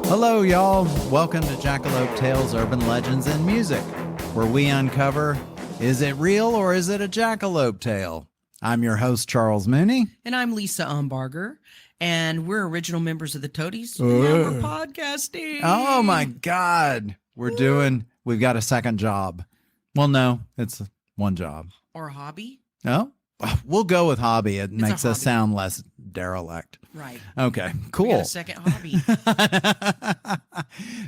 Hello, y'all. Welcome to Jackalope Tales, Urban Legends, and Music, where we uncover, is it real or is it a jackalope tale? I'm your host, Charles Mooney. And I'm Lisa Umbarger. And we're original members of the Toadies. And now we're podcasting. Oh, my God. We've got a second job. Well, no, it's one job. Or a hobby. No? We'll go with hobby. It makes us hobby. sound less derelict. Right. Okay, cool. We got a second hobby.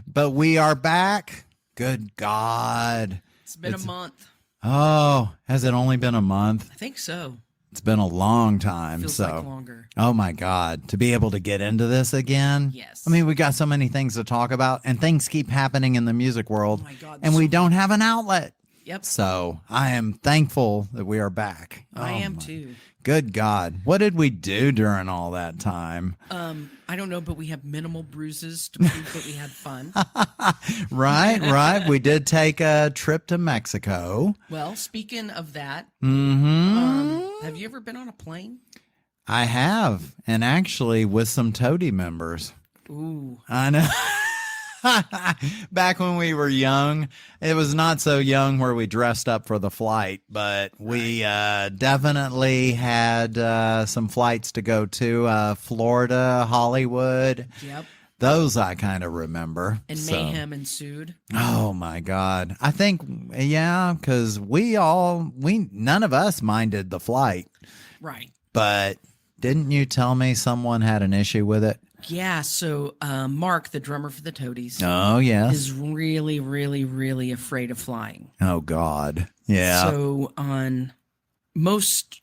But we are back. Good God. It's been a month. Oh, has it only been a month? I think so. It's been a long time. Feels like longer. Oh my God. To be able to get into this again. Yes. I mean, we got so many things to talk about, and things keep happening in the music world. Oh my God. And we don't have an outlet. Yep. So I am thankful that we are back. I am too. Good God. What did we do during all that time? I don't know, but we have minimal bruises to prove that we had fun. Right. We did take a trip to Mexico. Well, speaking of that, have you ever been on a plane? I have, and actually with some Toady members. Ooh. I know. Back when we were young, it was not so young where we dressed up for the flight, but we definitely had some flights to go to Florida, Hollywood. Yep. Those I kind of remember. And mayhem ensued. Oh my God. I think, yeah, because none of us minded the flight. Right. But didn't you tell me someone had an issue with it? Yeah, so Mark, the drummer for the Toadies, Oh, yes. is really, really, really afraid of flying. Oh, God. Yeah. So on most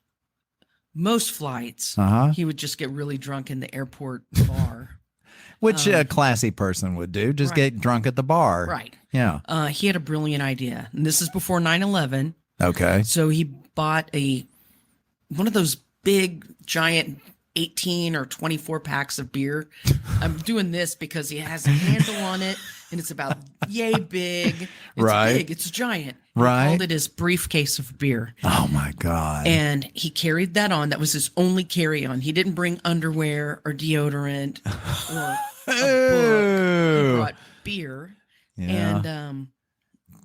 flights, he would just get really drunk in the airport bar. Which a classy person would do. Just get drunk at the bar. Right. Yeah. He had a brilliant idea. And this is before 9/11. Okay. So he bought one of those big, giant 18 or 24 packs of beer. I'm doing this because he has a handle on it, and it's about yay big. It's big. It's giant. Right. He called it his briefcase of beer. Oh, my God. And he carried that on. That was his only carry-on. He didn't bring underwear or deodorant or a book. He brought beer. Yeah. And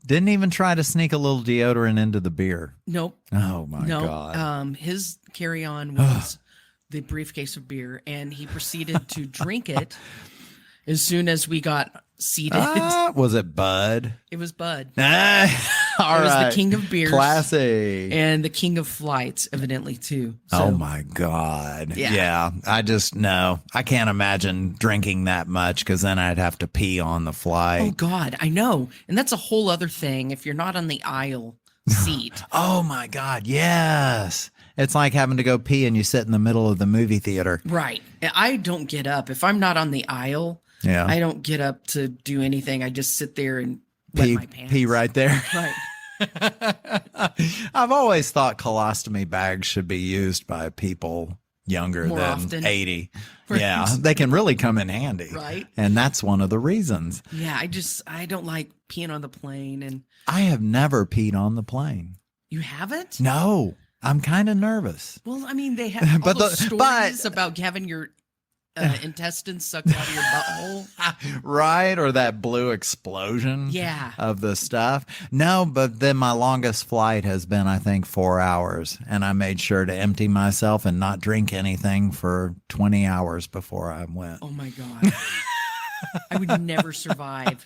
didn't even try to sneak a little deodorant into the beer. nope. Oh, my God. His carry-on was the briefcase of beer, and he proceeded to drink it as soon as we got seated. Was it Bud? It was Bud. All It was the king of beers. Classy. And the king of flights, evidently, too. So, Oh, my God. Yeah. I just, no. I can't imagine drinking that much because then I'd have to pee on the flight. oh, God, I know. And that's a whole other thing if you're not on the aisle seat. Oh, my God. Yes. It's like having to go pee and you sit in the middle of the movie theater. Right. I don't get up. If I'm not on the aisle, Yeah. I don't get up to do anything. I just sit there and wet my pants. Pee right there. Right. I've always thought colostomy bags should be used by people younger More than often. 80. Right. Yeah, they can really come in handy. Right. And that's one of the reasons. Yeah, I don't like peeing on the plane. And I have never peed on the plane. you haven't? No, I'm kind of nervous. Well, I mean, they have all But those the- stories about having your intestines sucked out of your butthole. Right? Or that blue explosion Yeah. of the stuff. No, but then my longest flight has been, I think, 4 hours. And I made sure to empty myself and not drink anything for 20 hours before I went. Oh, my God. I would never survive.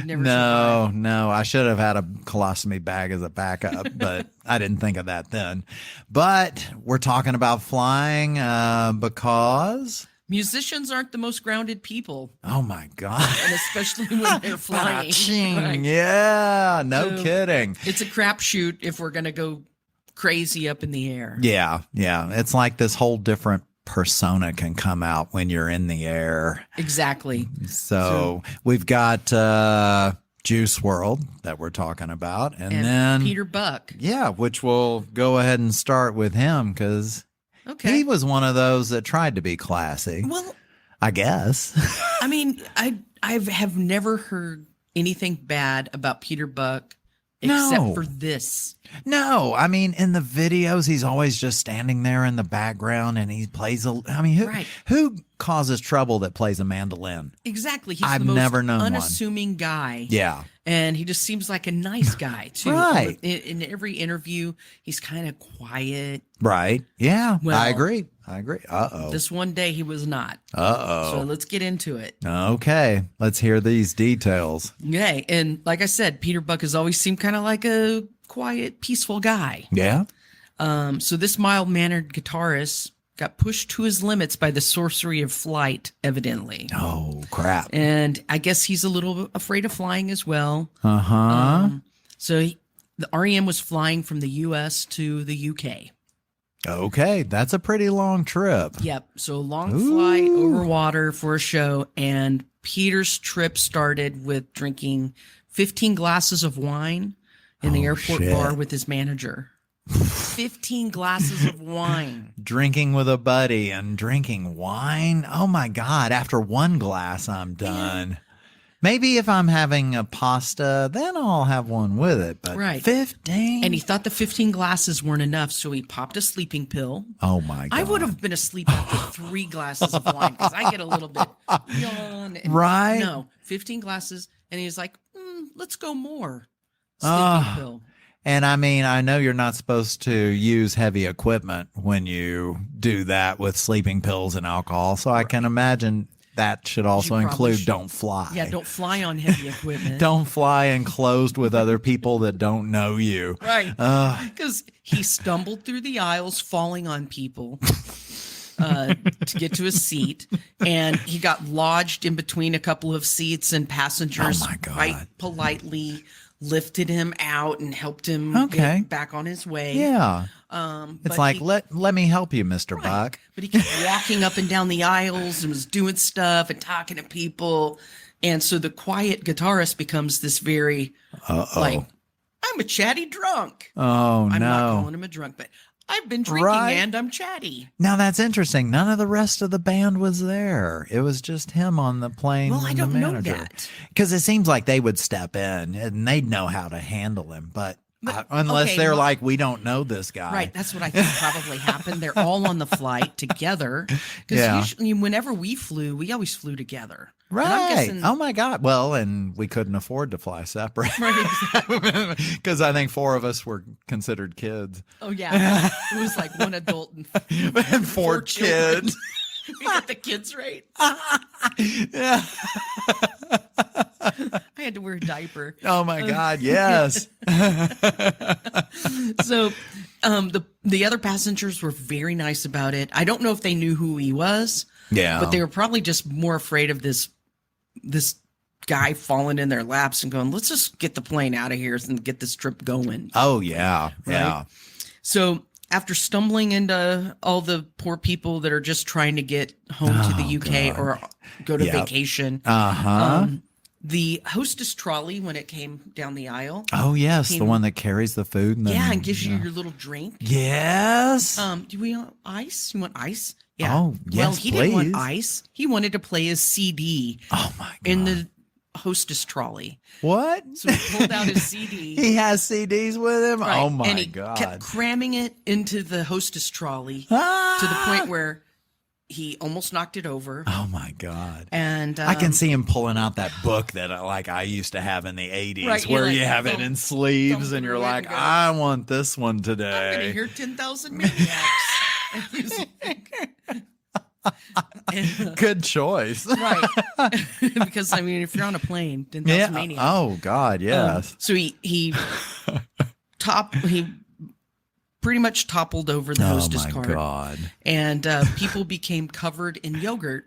No. I should have had a colostomy bag as a backup, but I didn't think of that then. But we're talking about flying because... Musicians aren't the most grounded people, Oh, my God. and especially when they're flying. Right. Yeah, no So- kidding. It's a crapshoot if we're going to go crazy up in the air. Yeah. It's like this whole different persona can come out when you're in the air. Exactly. So we've got Juice Wrld that we're talking about. And then Peter Buck. Yeah, which we'll go ahead and start with him because Okay. he was one of those that tried to be classy, Well, I guess. I mean, I have never heard anything bad about Peter Buck except No. for this. No, I mean, in the videos, he's always just standing there in the background and he plays who causes trouble that plays a mandolin? Exactly. He's I've the most never known one. unassuming guy. Yeah. And he just seems like a nice guy, too. Right. In every interview, he's kind of quiet. Right. Yeah. Well, I agree. Uh-oh. This one day he was not. Uh-oh. So let's get into it. Okay. Let's hear these details. Okay. And like I said, Peter Buck has always seemed kind of like a quiet, peaceful guy. Yeah. So this mild-mannered guitarist got pushed to his limits by the sorcery of flight, evidently. Oh, crap. And I guess he's a little afraid of flying as well. Uh-huh. The REM was flying from the U.S. to the U.K. Okay. That's a pretty long trip. Yep. So a long flight over water for a show. And Peter's trip started with drinking 15 glasses of wine in the airport bar with his manager. 15 glasses of wine. Drinking with a buddy and drinking wine. Oh my God. After one glass, I'm done. Maybe if I'm having a pasta, then I'll have one with it. But Right. 15? And he thought the 15 glasses weren't enough, so he popped a sleeping pill. Oh my God. I would have been asleep after 3 glasses of wine because I get a little bit yawn. And Right. No, 15 glasses. And he was like, let's go more. Sleeping pill. And I mean, I know you're not supposed to use heavy equipment when you do that with sleeping pills and alcohol. So I can imagine that should also You probably include should. don't fly. Yeah, don't fly on heavy equipment. Don't fly enclosed with other people that don't know you. Right. Because he stumbled through the aisles, falling on people to get to his seat. And he got lodged in between a couple of seats, and passengers Oh, my God. quite politely lifted him out and helped him get back on his way. Yeah. But It's like, he- let me help you, Mr. Buck. But he kept walking up and down the aisles and was doing stuff and talking to people. And so the quiet guitarist becomes this very, like, I'm a chatty drunk. Oh, I'm not no. calling him a drunk, but I've been drinking Right. and I'm chatty. Now that's interesting. None of the rest of the band was there. It was just him on the plane. Well, I and don't the know manager. that. Because it seems like they would step in and they'd know how to handle him. But unless okay, they're well- like, we don't know this guy. Right. That's what I think probably happened. They're all on the flight together. Because Yeah. usually, whenever we flew, we always flew together. And I'm Right. guessing- Oh my God. Well, and we couldn't afford to fly separate. Right, exactly. Because I think 4 of us were considered kids. Oh, yeah. It was like one adult and And 4 children. kids. We got the kids right. Yeah. I had to wear a diaper. Oh my God. Yes. So the other passengers were very nice about it. I don't know if they knew who he was, Yeah. but they were probably just more afraid of this guy falling in their laps and going, let's just get the plane out of here and get this trip going. Oh yeah. Yeah. So after stumbling into all the poor people that are just trying to get home to the UK God. or go to Yep. vacation, Uh-huh. the hostess trolley, when it came down the aisle, Oh yes, the one that carries the food. And and gives you your little drink. Yes. Do we want ice? You want ice? Yeah. Oh, Well, yes, he didn't want please. ice. He wanted to play his CD Oh my God. in the hostess trolley. What? So he pulled out his CD. He has CDs with him. Right, Oh my and he God. kept cramming it into the hostess trolley Ah! to the point where he almost knocked it over. Oh my God. And I can see him pulling out that book that I used to have in the 80s Right, you're where like, you have it in sleeves and you're thumb it like, and go, I want this one I'm going to today. hear 10,000 Maniacs. And he's like- and, Good choice. right. Because, I mean, if you're on a plane, 10,000 Yeah. Maniacs. Oh God, yes. So he pretty much toppled over the hostess oh my cart, God. and people became covered in yogurt.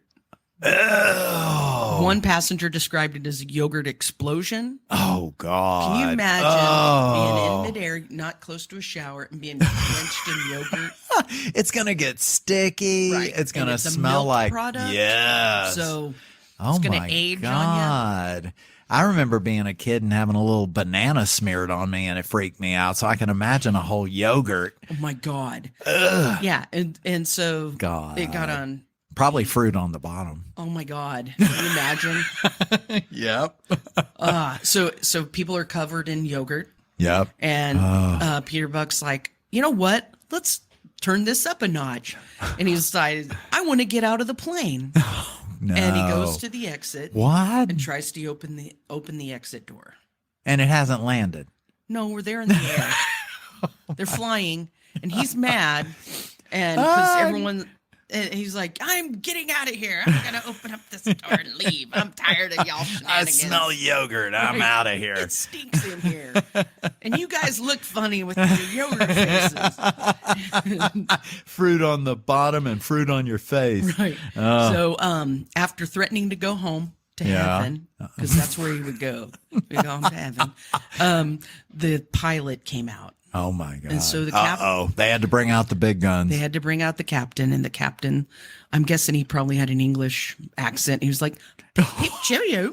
Oh. One passenger described it as a yogurt explosion. Oh God. Can you imagine Oh. being in midair, not close to a shower, and being drenched in yogurt? It's gonna get sticky. Right. It's And gonna it's a smell milk like product. yes. So oh it's gonna my age on God. I remember being a kid and having a little banana smeared on me, and it freaked me out. So I can imagine a whole yogurt. oh my God. Ugh. Yeah, and so God. it got on. Probably fruit on the bottom. Oh my God. Can you imagine? Yep. So people are covered in yogurt. Yep. And Peter Buck's like, you know what? Let's turn this up a notch. And he decided, I want to get out of the plane. No. And he goes to the exit. What? And tries to open the exit door. And it hasn't landed. No, we're there in the air. They're flying, and he's mad, and because everyone, and he's like, "I'm getting out of here. I'm gonna open up this door and leave. I'm tired of y'all I shenanigans. smell yogurt. I'm out of here. It stinks in here, and you guys look funny with your yogurt faces." Fruit on the bottom and fruit on your face. Right. So, after threatening to go home to heaven, because that's where he would go. We go home to heaven. The pilot came out. Oh my God. And so the they had to bring out the big guns. They had to bring out the captain, and the captain, I'm guessing he probably had an English accent. He was like, "Hey, cheerio,"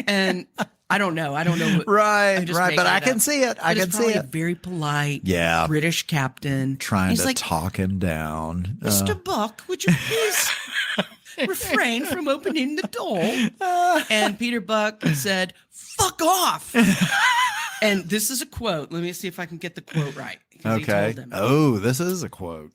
and I don't know. What, right. But I can see it. I But can it's see probably it. a very polite, Yeah. British captain Trying He's to like, talk him down. "Mr. Buck, would you please refrain from opening the door?" And Peter Buck said, "Fuck off." And this is a quote. Let me see if I can get the quote right. 'Cause he Okay. told him, Oh, this is a quote.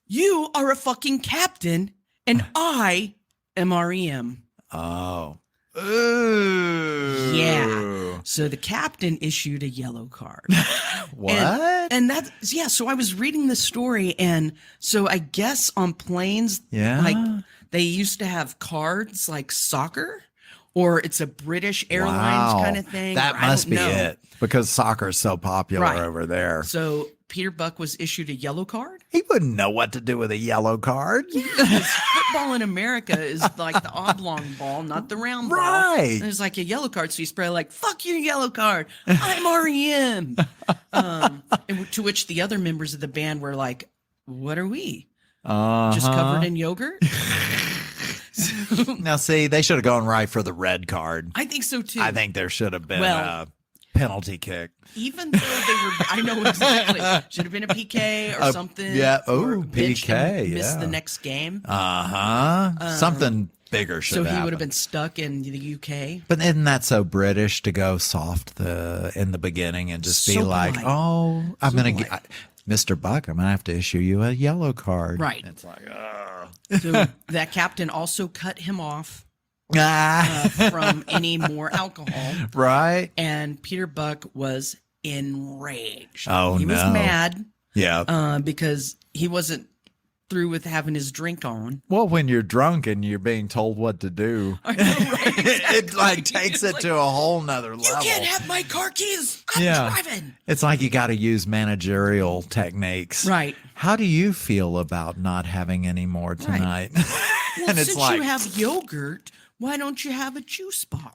"You are a fucking captain, and I am REM." Oh. Ooh. Yeah. So the captain issued a yellow card. What? And that's, yeah. So I was reading the story, and so I guess on planes, Yeah. like they used to have cards like soccer, or it's a British Airlines kind of thing. That or I must don't be know. it because soccer is so popular Right. over there. So Peter Buck was issued a yellow card. He wouldn't know what to do with a yellow card. Because football in America is like the oblong ball, not the round ball. Right. And there's like a yellow card, so he's probably like, "Fuck your yellow card. I'm REM." And to which the other members of the band were like, "What are we? Just covered in yogurt?" Now, see, they should have gone right for the red card. I think so too. I think there should have been Well- a penalty kick. Even though they were, I know exactly. Should have been a PK or something. yeah. or Oh, benched and PK, missed yeah. the next game. Something bigger should So he happen. would have been stuck in the UK. But isn't that so British to go soft in the beginning and just be So like, polite. "Oh, I'm So going to polite. get Mr. Buck, I'm going to have to issue you a yellow card." Right. It's like, So that captain also cut him off ah, from any more alcohol. right? And Peter Buck was enraged. Oh, he was no. mad Yeah. because he wasn't through with having his drink on. Well, when you're drunk and you're being told what to do, I know, right? it like Exactly. takes It's it to a whole nother You level. can't have my car keys. I'm Yeah. driving. It's like you got to use managerial techniques. Right. How do you feel about not having any more tonight? Well, and it's since like, you have yogurt, why don't you have a juice box?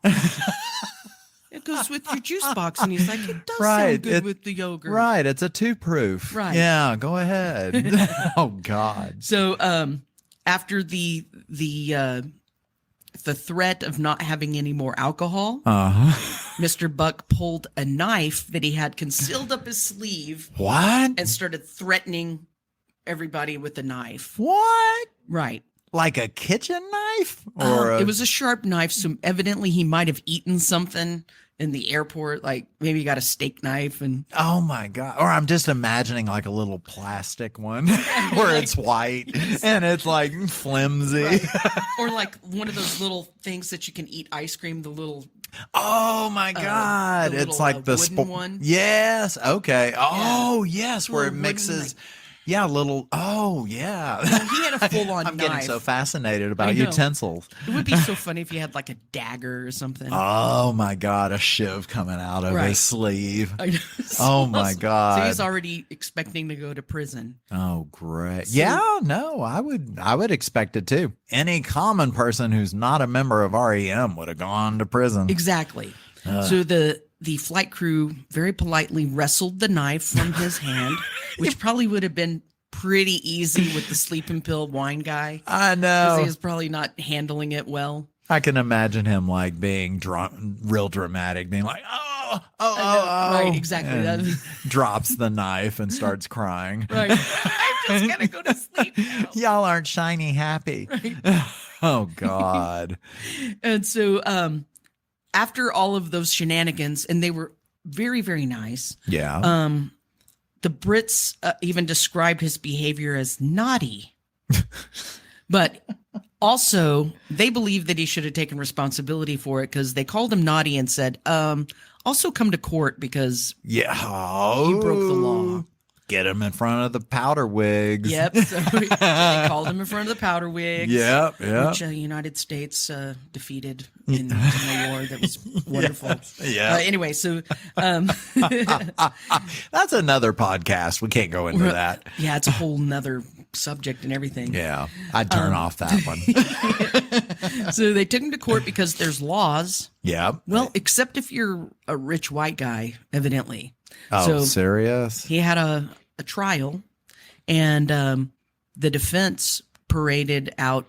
It goes with your juice box. And he's like, it does Right, sound good it- with the yogurt. right, it's a two-proof. Right. Yeah, go ahead. Oh, God. So after the threat of not having any more alcohol, Mr. Buck pulled a knife that he had concealed up his sleeve What? and started threatening everybody with the knife. What? Right. Like a kitchen knife? Or It was a sharp knife, so evidently he might have eaten something in the airport, like maybe he got a steak knife and oh my God. Or I'm just imagining like a little plastic one where it's white and it's like flimsy. or like one of those little things that you can eat ice cream, the little Oh my God. the It's little, like the wooden one. Yes. Okay. Oh, yes. Where it Little wooden, mixes. like- Yeah, little. Oh, yeah. he had a full-on I'm knife. getting so fascinated I about know. utensils. It would be so funny if you had like a dagger or something. Oh my God, a shiv coming out of Right. his sleeve. I know. So Oh my awesome. God. So he's already expecting to go to prison. Oh, great. So- Yeah, no, I would expect it too. Any common person who's not a member of REM would have gone to prison. Exactly. So the flight crew very politely wrestled the knife from his hand, which probably would have been pretty easy with the sleeping pill wine guy. I Because know. he was probably not handling it well. I can imagine him like being drunk, real dramatic, being like, oh, Right, exactly. and That- drops the knife and starts crying. Right. I'm just gonna go to sleep now. Y'all aren't shiny happy. Oh God. And so after all of those shenanigans, and they were very, very nice. Yeah. The Brits even described his behavior as naughty. But also, they believe that he should have taken responsibility for it because they called him naughty and said, also come to court because you broke the law. Get him in front of the powder wigs. Yep. So they called him in front of the powder wigs. Yep. Which United States defeated in the war. That was wonderful. Yeah. Anyway, so that's another podcast. We can't go into that. Yeah, it's a whole nother subject and everything. Yeah, I'd turn off that one. So they took him to court because there's laws. Yeah. Well, except if you're a rich white guy, evidently. Oh, so serious? He had a trial, and the defense paraded out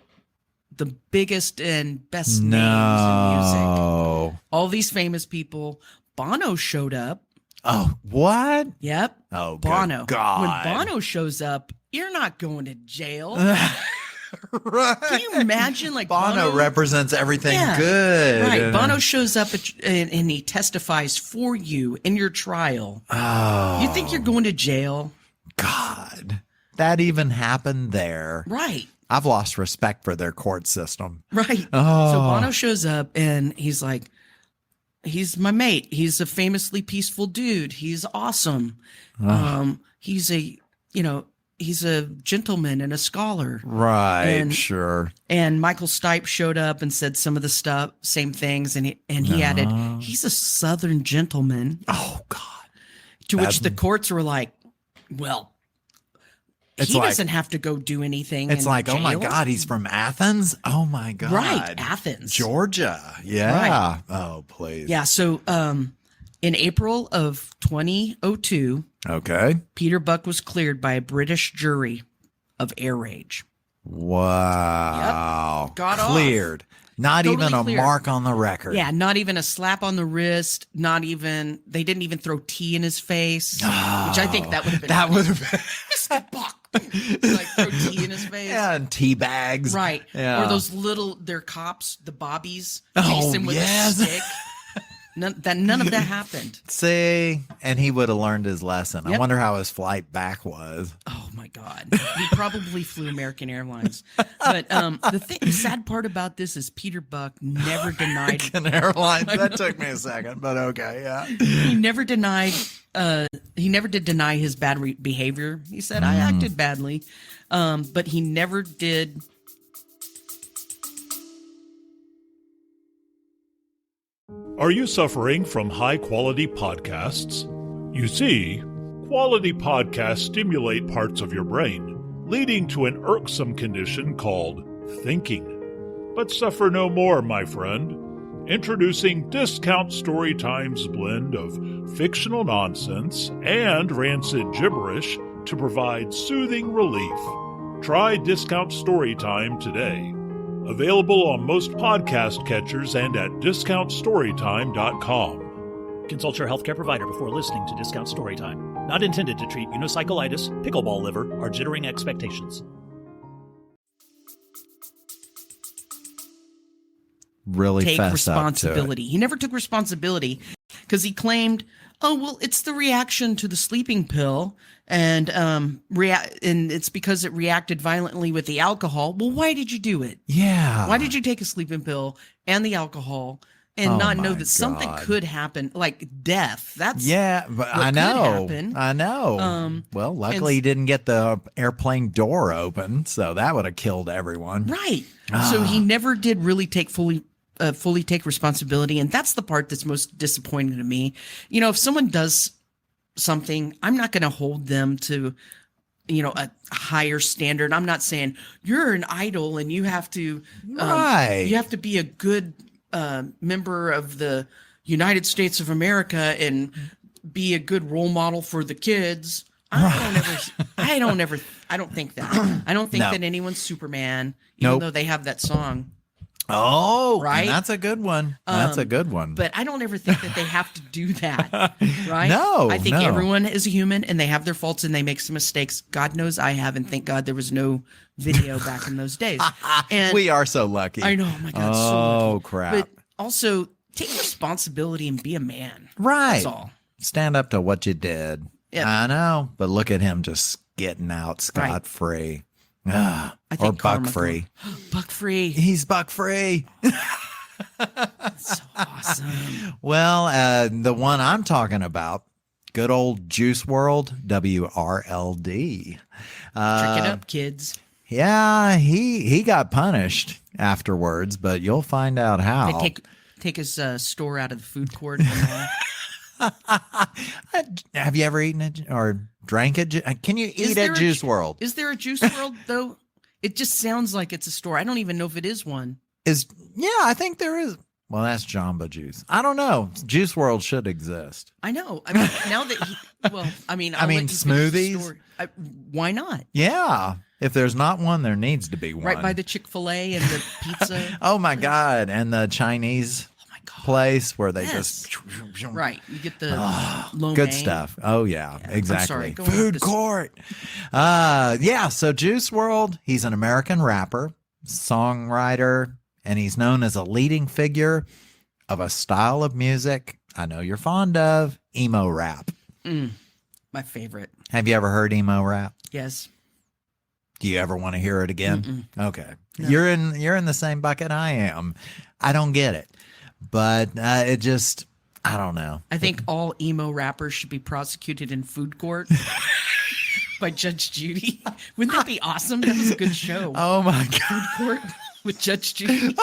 the biggest and best names in music. All these famous people. Bono showed up. Oh, what? Yep. Oh, Bono. God. When Bono shows up, you're not going to jail. Right. Can you imagine? Like Bono represents everything good. Right. Bono shows up and he testifies for you in your trial. Oh. You think you're going to jail? God. That even happened there. Right. I've lost respect for their court system. Right. Oh. So Bono shows up and he's like, he's my mate. He's a famously peaceful dude. He's awesome. He's a gentleman and a scholar. Right. Sure. And Michael Stipe showed up and said some of the same things. And he added, he's a Southern gentleman. Oh, God. To which the courts were like, well, he doesn't have to go do anything. It's like, jail. oh my God, he's from Athens? Oh my God. Right, Athens. Georgia. Yeah. Right. Oh, please. Yeah, so in April of 2002, okay, Peter Buck was cleared by a British jury of air rage. Wow. Yep. Got cleared. Not totally even a cleared. mark on the record. Yeah, not even a slap on the wrist. They didn't even throw tea in his face, which I think that would have been. That would have been. Mr. Buck. Like throw tea in his face. Yeah, and tea bags. Right. Yeah. Or those they're cops, the bobbies, Oh, chase him with yes. a stick. None of that happened. See, and he would have learned his lesson. Yep. I wonder how his flight back was. Oh my God. He probably flew American Airlines. But the sad part about this is Peter Buck never denied American Airlines. That took me a second, but okay, yeah. He never did deny his bad behavior. He said, I acted badly. But he never did. Are you suffering from high-quality podcasts? You see, quality podcasts stimulate parts of your brain, leading to an irksome condition called thinking. But suffer no more, my friend. Introducing Discount Storytime's blend of fictional nonsense and rancid gibberish to provide soothing relief. Try Discount Storytime today. Available on most podcast catchers and at discountstorytime.com. Consult your healthcare provider before listening to Discount Storytime. Not intended to treat unicyclitis, pickleball liver, or jittering expectations. Really take fessed responsibility. Up to He never took responsibility because he claimed, oh, well, it's the reaction to the sleeping pill. And and it's because it reacted violently with the alcohol. Well, why did you do it? Yeah. Why did you take a sleeping pill and the alcohol and not know that something could happen, like death? That's but I know. I know. Well, luckily he didn't get the airplane door open, so that would have killed everyone. Right. So he never did really fully take responsibility, and that's the part that's most disappointing to me. You know, if someone does something, I'm not going to hold them to, a higher standard. I'm not saying you're an idol and you have to, you have to be a good member of the United States of America and be a good role model for the kids. I don't think that. I don't think that anyone's Superman, even though they have that song. Oh, right. That's a good one. That's a good one. But I don't ever think that they have to do that, right? No, I think everyone is a human and they have their faults and they make some mistakes. God knows I have, and thank God there was no video back in those days. And we are so lucky. I know. Oh my God. Oh, so lucky. crap. But also take responsibility and be a man. Right. That's all. stand up to what you did. Yep. I know, but look at him just getting out scot-free. I think Or buck-free. Buck-free. He's buck-free. That's so awesome. Well, the one I'm talking about, good old Juice Wrld, WRLD. Drink it up, kids. Yeah, he got punished afterwards, but you'll find out how. They take his store out of the food court. And Have you ever eaten it or drank it? Can you eat at Juice Wrld? Is there a Juice Wrld, though? It just sounds like it's a store. I don't even know if it is one. Yeah, I think there is. Well, that's Jamba Juice. I don't know. Juice Wrld should exist. I know. I mean, now that I'll let you finish the smoothies? story. Why not? Yeah. If there's not one, there needs to be one. Right by the Chick-fil-A and the pizza. Oh my God. And the Chinese place where they just right. You get the lo good mein. stuff. Oh yeah, exactly. I'm sorry, go on with Food this. court. Yeah, so Juice Wrld, he's an American rapper, songwriter, and he's known as a leading figure of a style of music I know you're fond of, emo rap. My favorite. Have you ever heard emo rap? Yes. Do you ever want to hear it again? Okay. No. You're in the same bucket I am. I don't get it. But it just, I don't know. I think all emo rappers should be prosecuted in food court by Judge Judy. Wouldn't that be awesome? That was a good show. Oh my God. Food court with Judge Judy.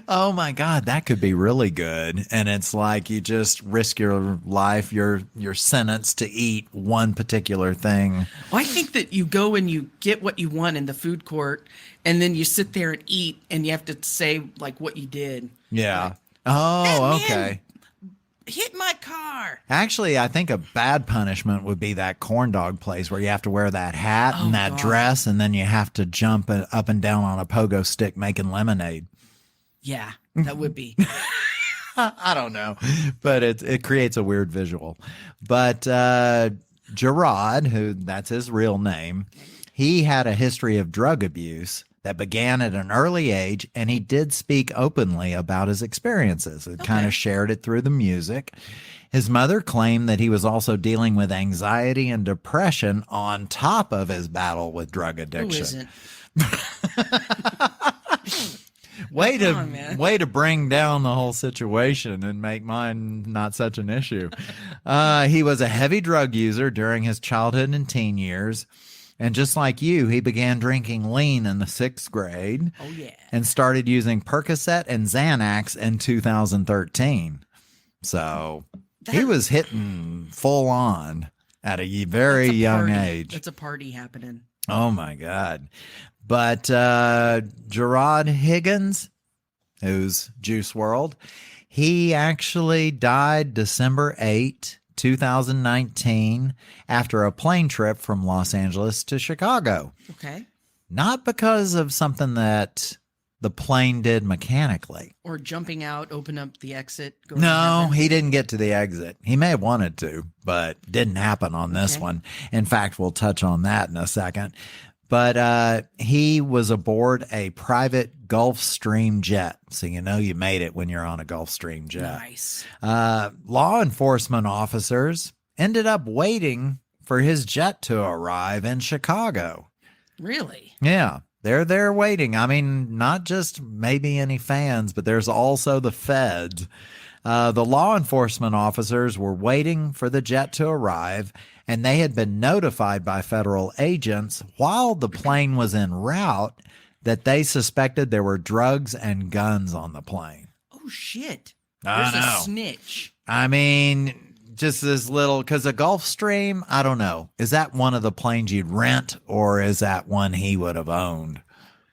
Oh my God, that could be really good. And it's like you just risk your life, your sentence to eat one particular thing. Well, I think that you go and you get what you want in the food court, and then you sit there and eat, and you have to say like what you did. Yeah. Like, oh, "That okay. man hit my car." Actually, I think a bad punishment would be that corn dog place where you have to wear that hat and that God. dress, and then you have to jump up and down on a pogo stick making lemonade. Yeah, that would be. I don't know, but it creates a weird visual. But Gerard, who that's his real name, he had a history of drug abuse that began at an early age, and he did speak openly about his experiences. It kind of shared it through the music. His mother claimed that he was also dealing with anxiety and depression on top of his battle with drug addiction. Who isn't? Way to bring down the whole situation and make mine not such an issue. He was a heavy drug user during his childhood and teen years. And just like you, he began drinking lean in the 6th grade. Oh, yeah. And started using Percocet and Xanax in 2013. So he was hitting full on at a very young age. That's a party happening. Oh, my God. But Gerard Higgins, who's Juice Wrld, he actually died December 8, 2019, after a plane trip from Los Angeles to Chicago. Okay. Not because of something that the plane did mechanically. Or jumping out, open up the exit. Go No, he didn't get to the exit. He may have wanted to, but didn't happen on this one. In fact, we'll touch on that in a second. But he was aboard a private Gulfstream jet. So you know you made it when you're on a Gulfstream jet. Nice. Law enforcement officers ended up waiting for his jet to arrive in Chicago. Really? Yeah, they're there waiting. I mean, not just maybe any fans, but there's also the feds. The law enforcement officers were waiting for the jet to arrive, and they had been notified by federal agents while the plane was en route that they suspected there were drugs and guns on the plane. Oh, shit. I There's know. a snitch. I mean, just this little, because a Gulfstream, I don't know. Is that one of the planes you'd rent, or is that one he would have owned?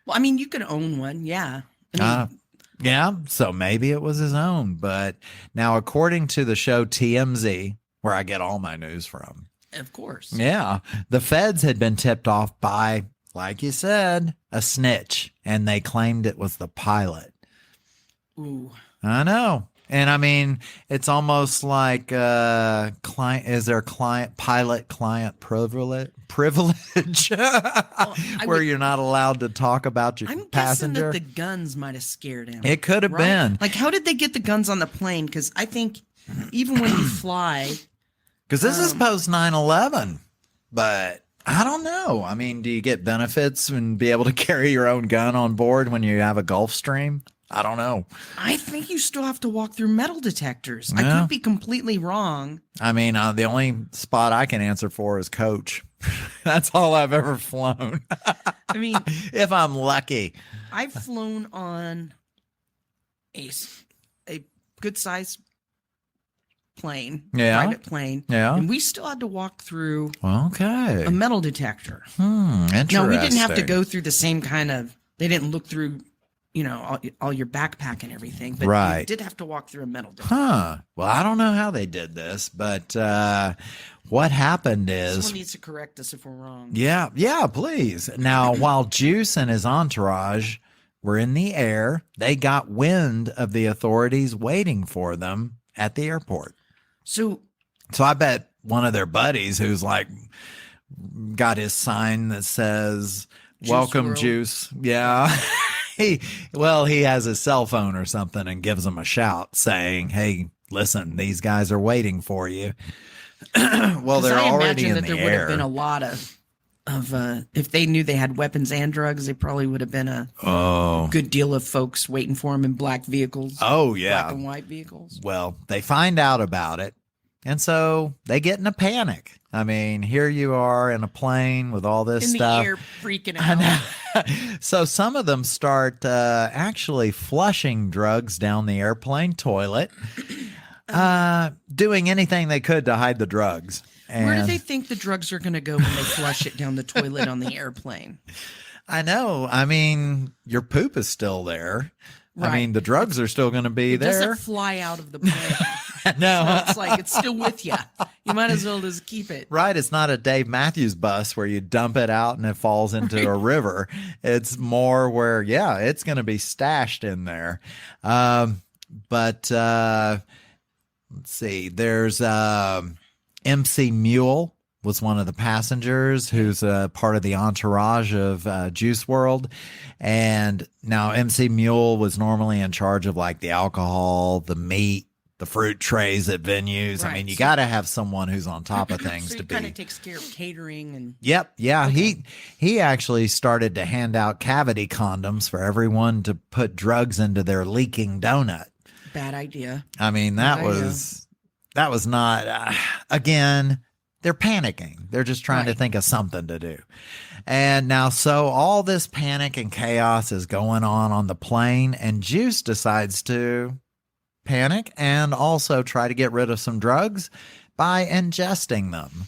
Well, I mean, you could own one, yeah. I mean, Yeah, so maybe it was his own. But now, according to the show TMZ, where I get all my news from, of course. yeah, the feds had been tipped off by, like you said, a snitch, and they claimed it was the pilot. Ooh. I know. And I mean, it's almost like pilot client privilege where you're not allowed to talk about your I'm passenger. guessing that the guns might have scared him. It could have right? been. Like, how did they get the guns on the plane? Because I think even when you fly, Because this is post 9/11, but I don't know. I mean, do you get benefits and be able to carry your own gun on board when you have a Gulfstream? I don't know. I think you still have to walk through metal detectors. I Yeah. could be completely wrong. I mean, the only spot I can answer for is coach. That's all I've ever flown. I mean, If I'm lucky. I've flown on a good sized plane, Yeah. private plane, Yeah. and we still had to walk through Okay. a metal detector. Interesting. No, we didn't have to go through the same kind of. They didn't look through, all your backpack and everything, but you Right. did have to walk through a metal detector. Huh. Well, I don't know how they did this, but what happened is. Someone needs to correct us if we're wrong. Yeah, please. Now, while Juice and his entourage were in the air, they got wind of the authorities waiting for them at the airport. So I bet one of their buddies who's like got his sign that says "Welcome, Wrld. Juice." Yeah. he has his cell phone or something and gives them a shout saying, "Hey, listen, these guys are waiting for you." Well, they're I already imagine in that the there would have air. been a lot of if they knew they had weapons and drugs, they probably would have been a good deal of folks waiting for them in black vehicles. Oh, yeah. Black and white vehicles. Well, they find out about it, and so they get in a panic. I mean, here you are in a plane with all this In stuff. the air, freaking out. So some of them start actually flushing drugs down the airplane toilet, doing anything they could to hide the drugs. Where do And they think the drugs are going to go when they flush it down the toilet on the airplane? I know. I mean, your poop is still there. I Right. mean, the drugs are still going to be It there. doesn't fly out of the plane. No. So it's like it's still with you. You might as well just keep it. Right. It's not a Dave Matthews Bus where you dump it out and it falls into a river. It's more where, yeah, it's going to be stashed in there. But let's see. There's MC Mule was one of the passengers who's a part of the entourage of Juice Wrld. And now MC Mule was normally in charge of like the alcohol, the meat, the fruit trays at venues. I Right. mean, you got to have someone who's on top of things So to he kind be. of takes care of catering and Yep. Yeah. He actually started to hand out cavity condoms for everyone to put drugs into their leaking donut. bad idea. I mean, that Bad idea. was not, again, they're panicking. They're just trying to Right. think of something to do. And now, so all this panic and chaos is going on the plane, and Juice decides to panic and also try to get rid of some drugs by ingesting them.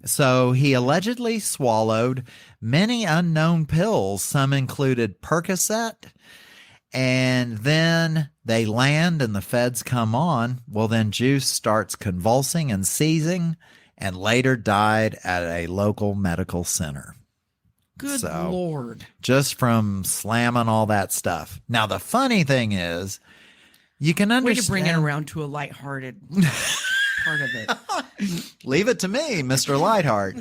So he allegedly swallowed many unknown pills. Some included Percocet, and then they land and the feds come on. Well, then Juice starts convulsing and seizing and later died at a local medical center. Good So- Lord. Just from slamming all that stuff. Now, the funny thing is, you can Way understand. to bring it around to a lighthearted part of it. Leave it to me, Mr. Lightheart.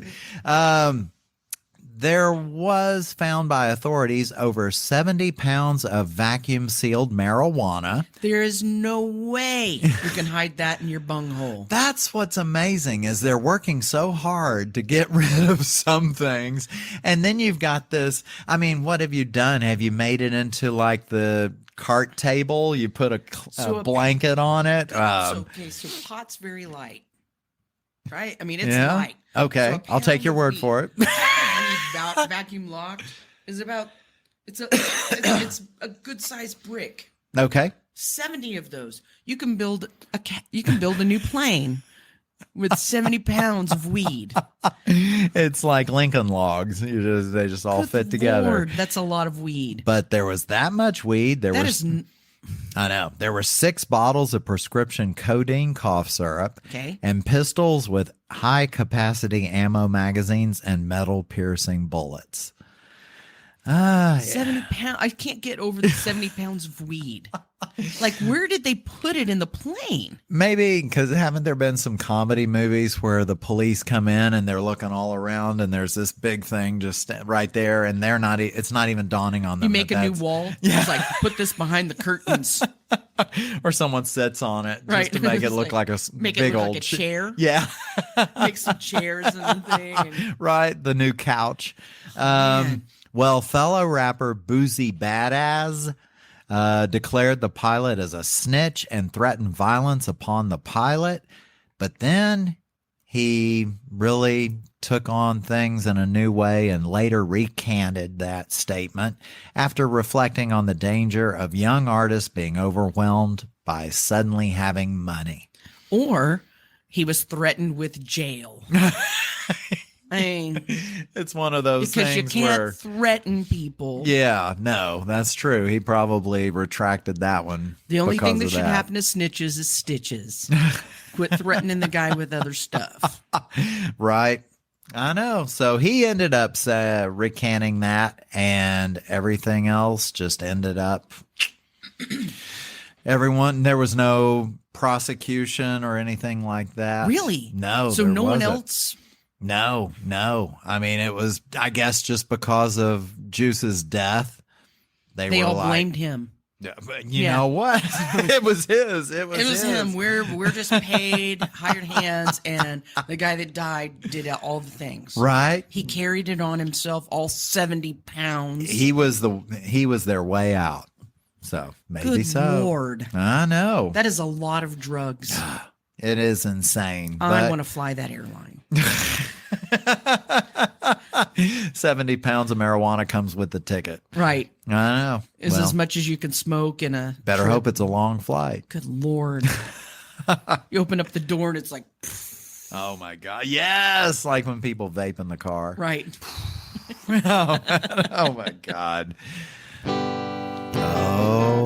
There was found by authorities over 70 pounds of vacuum sealed marijuana. There is no way you can hide that in your bunghole. That's what's amazing is they're working so hard to get rid of some things. And then you've got this. I mean, what have you done? Have you made it into like the cart table? You put a So a- blanket on it? So pot's very light, right? I mean, it's Yeah. light. Okay, So a I'll take pound your of word weed- for it. Vacuum locked is about it's a good sized brick. Okay. 70 of those. You can build a new plane with 70 pounds of weed. It's like Lincoln logs. They just all Good fit together. Lord, that's a lot of weed. But there was that much weed. I know. There were 6 bottles of prescription codeine cough syrup. Okay. And pistols with high capacity ammo magazines and metal piercing bullets. Yeah. 70 pounds. I can't get over the 70 pounds of weed. Like, where did they put it in the plane? Maybe because haven't there been some comedy movies where the police come in and they're looking all around and there's this big thing just right there and they're not. It's not even dawning on them. You make a new wall. Yeah. It's like, put this behind the curtains. Or someone sits on it just Right. to make it Just look like a Make big it look old like a chair. Yeah. Make some chairs and the thing. And, Right. The new couch. Man. Well, fellow rapper Boozy Badass declared the pilot as a snitch and threatened violence upon the pilot. But then he really took on things in a new way and later recanted that statement after reflecting on the danger of young artists being overwhelmed by suddenly having money. or he was threatened with jail. I mean, It's one of those because you things can't where, threaten people. yeah, no, that's true. He probably retracted that one. The only thing that because of should happen to snitches is stitches. Quit threatening the guy with other stuff. Right. I know. So he ended up recanting that, and everything else just ended up. There was no prosecution or anything like that. Really? No. So there no one wasn't. else. No. I mean, it was, I guess, just because of Juice's death. They were All like, blamed him. Yeah, but you know what? It was his. It was his. him. We're just paid, hired hands, and the guy that died did all the things. Right. He carried it on himself, all 70 pounds. He was their way out. So maybe Good so. Lord. I know. That is a lot of drugs. It is insane. I but want to fly that airline. 70 pounds of marijuana comes with the ticket. Right. I know. Is Well, as much as you can smoke in a better trip. hope it's a long flight. Good Lord. You open up the door and it's like, Oh my God. Yes. Like when people vape in the car. right. Oh my God. Oh.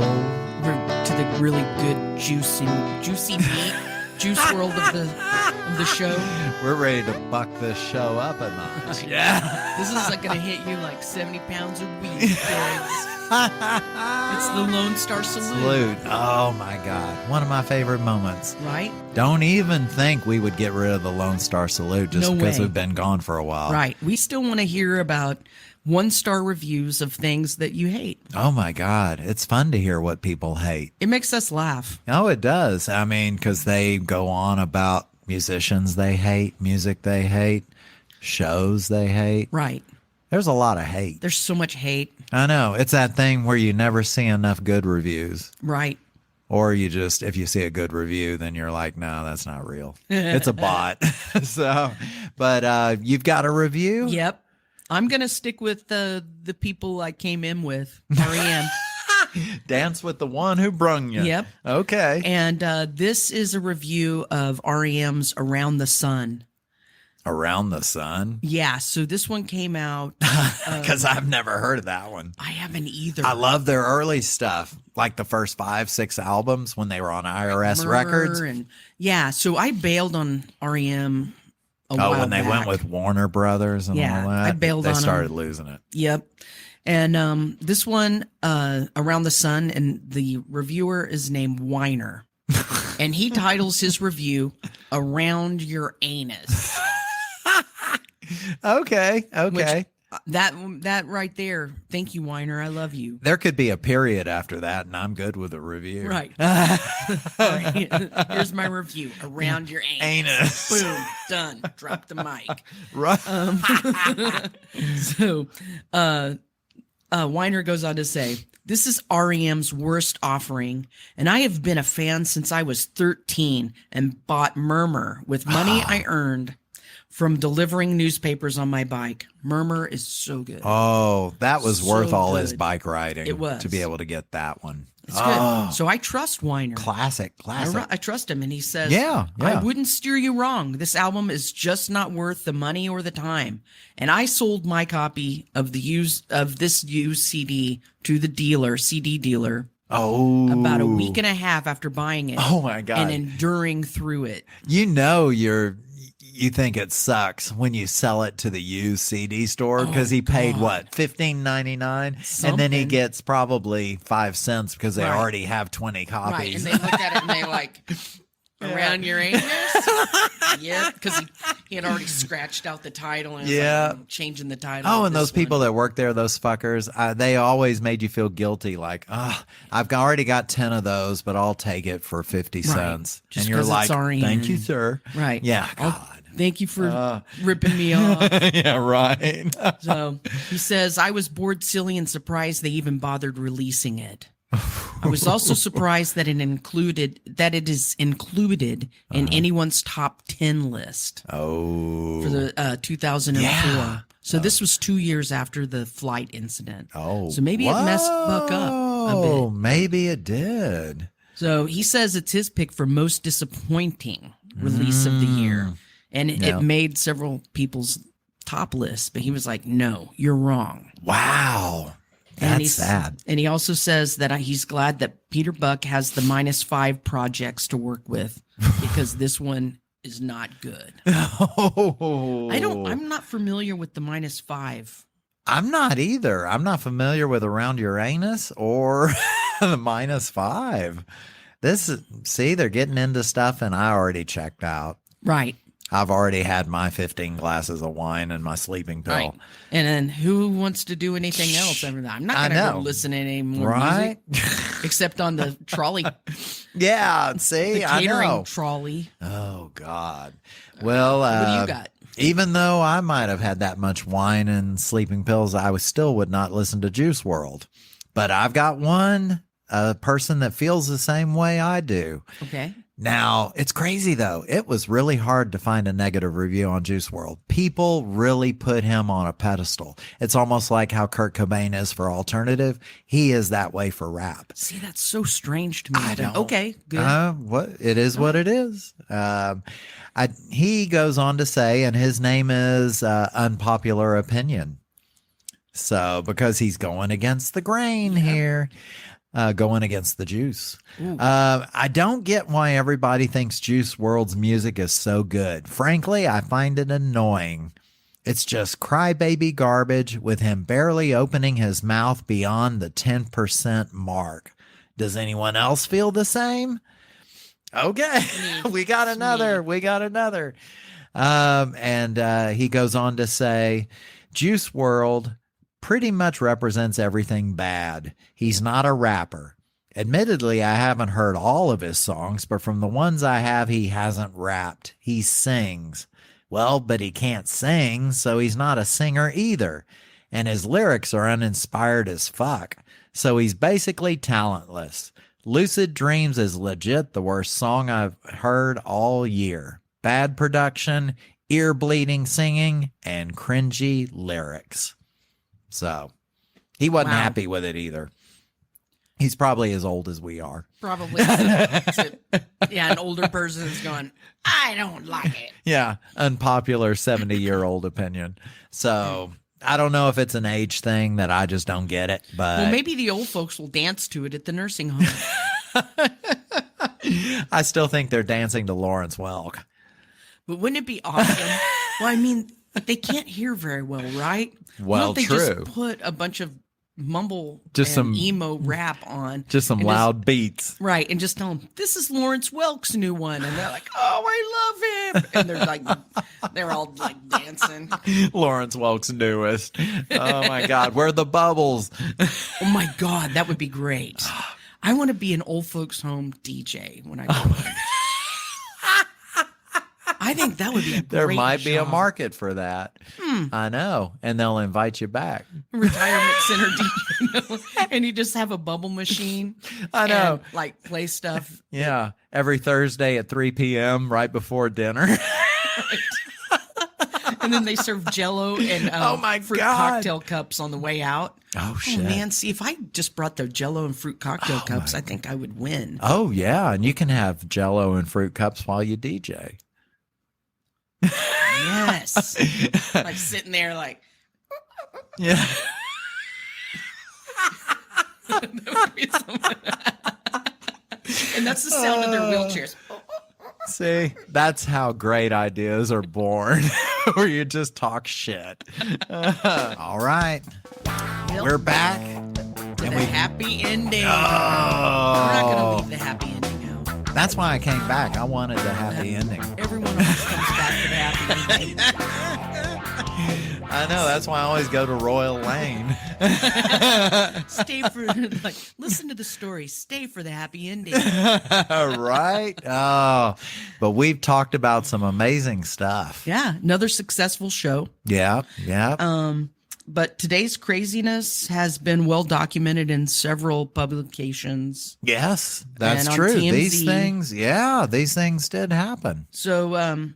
We're to the really good juicy meat, Juice Wrld of the show. We're ready to buck this show up a notch. Yeah. This is like gonna hit you like 70 pounds of weed, kids. It's the Lone Star Salute. Oh my God. One of my favorite moments. Right? Don't even think we would get rid of the Lone Star Salute just No because way. we've been gone for a while. Right. We still want to hear about 1-star reviews of things that you hate. Oh my God. It's fun to hear what people hate. It makes us laugh. Oh, it does. I mean, because they go on about musicians they hate, music they hate, shows they hate. Right. There's a lot of hate. There's so much hate. I know. It's that thing where you never see enough good reviews. Right. Or you just, if you see a good review, then you're like, no, that's not real. It's a bot. But you've got a review? Yep. I'm going to stick with the people I came in with, REM. Dance with the one who brung you. Yep. Okay. And this is a review of REM's Around the Sun. Around the Sun? Yeah, so this one came out. Because I've never heard of that one. I haven't either. I love their early stuff, like the first 5-6 albums when they were on IRS Records. And yeah, so I bailed on REM a while When they back. went with Warner Brothers and Yeah, all that. I bailed they on 'em. started losing it. Yep. And this one, Around the Sun, and the reviewer is named Weiner. And he titles his review, Around Your Anus. Okay. Which, that right there, thank you, Weiner. I love you. There could be a period after that, and I'm good with a review. Right. All right. Here's my review. Around your anus. Anus. Boom. Done. Drop the mic. Right. So, Weiner goes on to say, this is REM's worst offering, and I have been a fan since I was 13 and bought Murmur with money I earned from delivering newspapers on my bike. Murmur is so good. Oh, that was So worth all his good. bike riding. It was. To be able to get that one. It's good. So I trust Weiner. Classic. I trust him, and he says, Yeah. I wouldn't steer you wrong. This album is just not worth the money or the time. And I sold my copy of this used CD to the CD dealer, about a week and a half after buying it. Oh my God. And enduring through it. You know you think it sucks when you sell it to the used CD store because he paid what, $15.99, and then he Something. gets probably 5 cents because they Right. already have 20 Right. copies. And they look at it and they like, around your anus? Yeah, because he had already scratched out the title and was Yeah. like, "I'm changing the title. Oh, of and this those people one." that work there, those fuckers, they always made you feel guilty. Like, I've already got 10 of those, but I'll take it for 50 cents. Just and you're 'cause it's like, REM. thank you, sir. Right. Yeah, I'll- God. Thank you for ripping me off. Yeah, right. So he says, I was bored, silly, and surprised they even bothered releasing it. I was also surprised that it is included in anyone's top 10 list Oh. for the 2004. Yeah. So this was 2 years after the flight incident. Oh. So maybe it messed Buck up a Oh, bit. maybe it did. So he says it's his pick for most disappointing release of the year. And Yeah. it made several people's top lists, but he was like, no, you're wrong. Wow. And That's he's sad. And he also says that he's glad that Peter Buck has the -5 projects to work with because this one is not good. Oh. I'm not familiar with the -5. I'm not either. I'm not familiar with Around Uranus or the -5. They're getting into stuff and I already checked out. Right. I've already had my 15 glasses of wine and my sleeping pill. Right. And then who wants to do anything else after that? I'm not I going to know. go listen to any more Right? music except on the trolley, Yeah, see, the I catering know. trolley. Oh, God. Well, What do you got? Even though I might have had that much wine and sleeping pills, I still would not listen to Juice World. But I've got a person that feels the same way I do. Okay. Now, it's crazy, though. It was really hard to find a negative review on Juice World. People really put him on a pedestal. It's almost like how Kurt Cobain is for alternative. He is that way for rap. See, that's so strange to me. I don't- Okay, good. What it is, what it is. He goes on to say, and his name is Unpopular Opinion. So, because he's going against the grain here. Going against the juice. I don't get why everybody thinks Juice WRLD's music is so good. Frankly, I find it annoying. It's just crybaby garbage with him barely opening his mouth beyond the 10% mark. Does anyone else feel the same? Okay, we got another. And he goes on to say, Juice WRLD pretty much represents everything bad. He's not a rapper. Admittedly, I haven't heard all of his songs, but from the ones I have, he hasn't rapped. He sings. Well, but he can't sing, so he's not a singer either. And his lyrics are uninspired as fuck. So he's basically talentless. Lucid Dreams is legit the worst song I've heard all year. Bad production, ear-bleeding singing, and cringy lyrics. So he wasn't Wow. happy with it either. He's probably as old as we are. Probably. Yeah, an older person is going, I don't like it. Yeah, unpopular 70-year-old opinion. So I don't know if it's an age thing that I just don't get it. But Well, maybe the old folks will dance to it at the nursing home. I still think they're dancing to Lawrence Welk. But wouldn't it be awesome? Well, I mean, they can't hear very well, right? Why Well, don't they true. just put a bunch of mumble Just and some- emo rap on? Just some and loud beats. Right, and just tell them, this is Lawrence Welk's new one. And they're like, oh, I love him. And they're all like dancing. Lawrence Welk's newest. Oh my God, where are the bubbles? Oh my God, that would be great. I want to be an old folks home DJ when I go home. I think that would be a great There might be a job. market for that. I know. And they'll invite you back. Retirement center DJ. And you just have a bubble machine. I know. And, like play stuff. Yeah. Every Thursday at 3 p.m. right before dinner. And then they serve Jello and Oh my fruit God. cocktail cups on the way out. Oh, shit. Oh man, see if I just brought the Jello and fruit cocktail cups, I think I would win. Oh, yeah. And you can have Jello and fruit cups while you DJ. Yes. Like sitting there like Yeah. and that's the sound of their wheelchairs. See, that's how great ideas are born, where you just talk shit. All right. Yep. We're back. To the happy ending. Oh. We're not going to leave the happy ending out. That's why I came back. I wanted the happy ending. Everyone always comes back to the happy ending. I know. That's why I always go to Royal Lane. Stay for, listen to the story. Stay for the happy ending. Right? Oh, but we've talked about some amazing stuff. Yeah, another successful show. Yeah, yeah. But today's craziness has been well documented in several publications. Yes, that's And on true. TMZ. These things did happen. So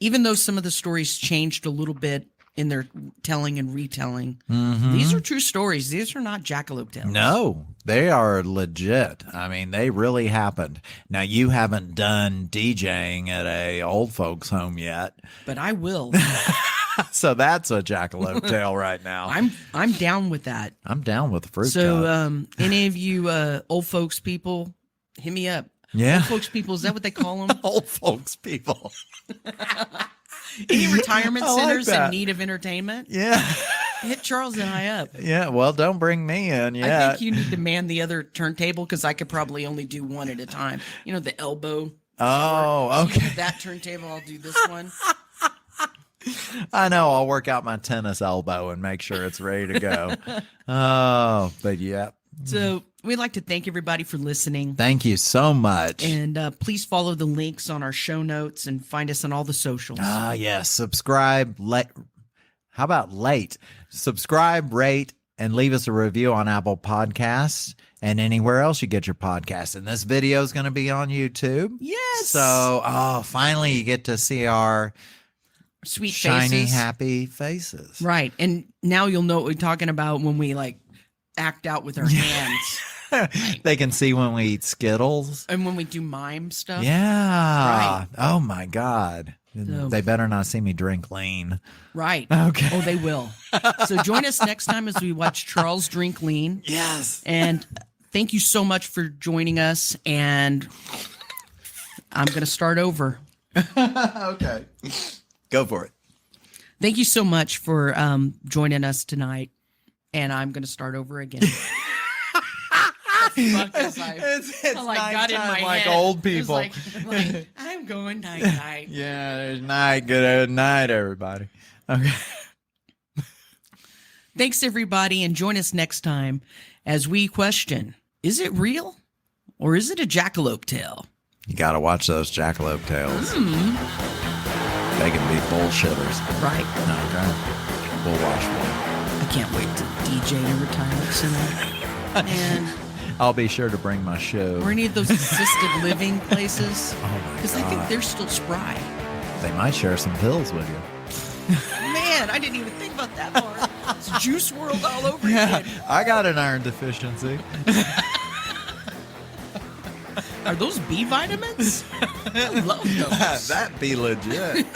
even though some of the stories changed a little bit in their telling and retelling, these are true stories. These are not jackalope tales. No, they are legit. I mean, they really happened. Now, you haven't done DJing at a old folks home yet. But I will. So that's a jackalope tale right now. I'm down with that. I'm down with the fruit So cup. any of you old folks people, hit me up. Yeah. Old folks people, is that what they call them? Old folks people. Any retirement I like centers in that. need of entertainment? Yeah. Hit Charles and I up. Yeah. Well, don't bring me in yet. I think you need to man the other turntable because I could probably only do one at a time. You know, the elbow. Oh, You okay. do that turntable, I'll do this one. I know. I'll work out my tennis elbow and make sure it's ready to go. Oh, but yeah. So we'd like to thank everybody for listening. Thank you so much. And please follow the links on our show notes and find us on all the socials. Ah, yes. Subscribe. How about late? Subscribe, rate, and leave us a review on Apple Podcasts and anywhere else you get your podcasts. And this video is going to be on YouTube. Yes. So, finally you get to see our Sweet shiny, faces. happy faces. Right. And now you'll know what we're talking about when we act out with our hands They can see when we eat Skittles. and when we do mime stuff. Yeah. Right. Oh, my God. So- They better not see me drink lean. Right. Okay. Oh, they will. So join us next time as we watch Charles drink lean. Yes. And thank you so much for joining us. And I'm going to start over. Okay. Go for it. Thank you so much for joining us tonight. And I'm going to start over again. Fuck is It's got in my like head. old It was people. like, I'm going night-night. Yeah, there's night. Good night, everybody. Okay. Thanks, everybody. And join us next time as we question, is it real or is it a jackalope tale? You got to watch those jackalope tales. They can be bullshitters. Right. Okay. We'll watch one. I can't wait to DJ in a retirement center. And I'll be sure to bring my show. or any of those assisted living places. Oh, my Because I think God. they're still spry. They might share some pills with you. Man, I didn't even think about that part. It's Juice Wrld all over again. I got an iron deficiency. Are those B vitamins? I love those. That'd be legit.